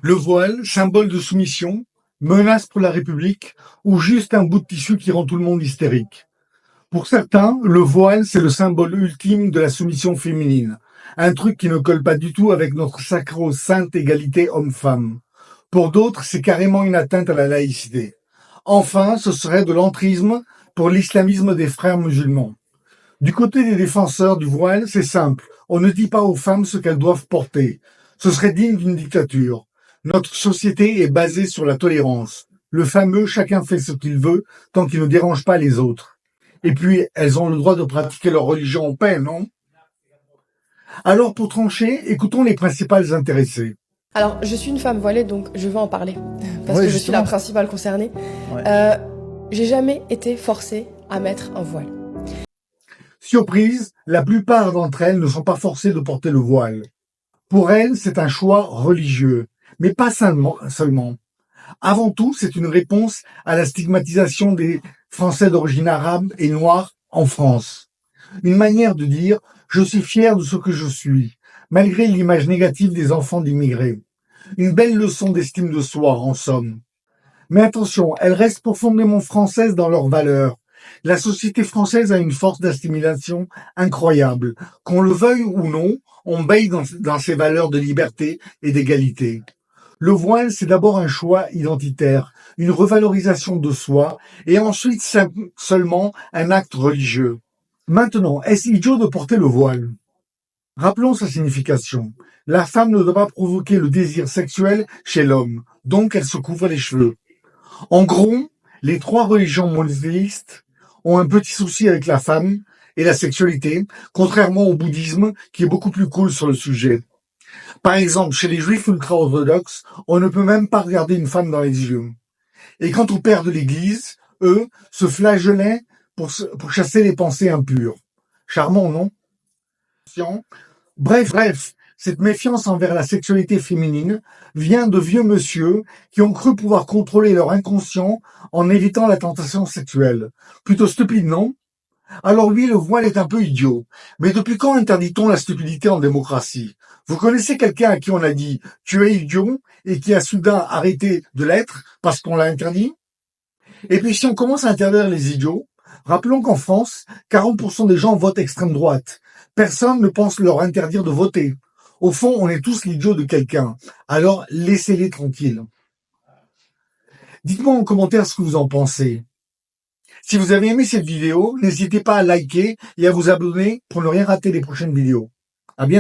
Le voile, symbole de soumission, menace pour la République ou juste un bout de tissu qui rend tout le monde hystérique. Pour certains, le voile, c'est le symbole ultime de la soumission féminine. Un truc qui ne colle pas du tout avec notre sacro-sainte égalité homme-femme. Pour d'autres, c'est carrément une atteinte à la laïcité. Enfin, ce serait de l'entrisme pour l'islamisme des frères musulmans. Du côté des défenseurs du voile, c'est simple. On ne dit pas aux femmes ce qu'elles doivent porter. Ce serait digne d'une dictature. Notre société est basée sur la tolérance. Le fameux chacun fait ce qu'il veut tant qu'il ne dérange pas les autres. Et puis, elles ont le droit de pratiquer leur religion en paix, non? Alors, pour trancher, écoutons les principales intéressées. Alors, je suis une femme voilée, donc je vais en parler, parce Ouais, que je suis la justement. principale concernée. Ouais. J'ai jamais été forcée à mettre un voile. Surprise, la plupart d'entre elles ne sont pas forcées de porter le voile. Pour elles, c'est un choix religieux, mais pas seulement. Avant tout, c'est une réponse à la stigmatisation des Français d'origine arabe et noire en France. Une manière de dire « je suis fier de ce que je suis », malgré l'image négative des enfants d'immigrés. Une belle leçon d'estime de soi, en somme. Mais attention, elles restent profondément françaises dans leurs valeurs. La société française a une force d'assimilation incroyable. Qu'on le veuille ou non, on baigne dans ses valeurs de liberté et d'égalité. Le voile, c'est d'abord un choix identitaire, une revalorisation de soi, et ensuite seulement un acte religieux. Maintenant, est-ce idiot de porter le voile? Rappelons sa signification. La femme ne doit pas provoquer le désir sexuel chez l'homme, donc elle se couvre les cheveux. En gros, les trois religions monothéistes ont un petit souci avec la femme et la sexualité, contrairement au bouddhisme qui est beaucoup plus cool sur le sujet. Par exemple, chez les juifs ultra-orthodoxes, on ne peut même pas regarder une femme dans les yeux. Et quant aux pères de l'Église, eux, se flagellaient pour chasser les pensées impures. Charmant, non? Bref, cette méfiance envers la sexualité féminine vient de vieux monsieur qui ont cru pouvoir contrôler leur inconscient en évitant la tentation sexuelle. Plutôt stupide, non? Alors oui, le voile est un peu idiot. Mais depuis quand interdit-on la stupidité en démocratie? Vous connaissez quelqu'un à qui on a dit « tu es idiot » et qui a soudain arrêté de l'être parce qu'on l'a interdit? Et puis si on commence à interdire les idiots, rappelons qu'en France, 40% des gens votent extrême droite. Personne ne pense leur interdire de voter. Au fond, on est tous l'idiot de quelqu'un. Alors laissez-les tranquilles. Dites-moi en commentaire ce que vous en pensez. Si vous avez aimé cette vidéo, n'hésitez pas à liker et à vous abonner pour ne rien rater des prochaines vidéos. À bientôt.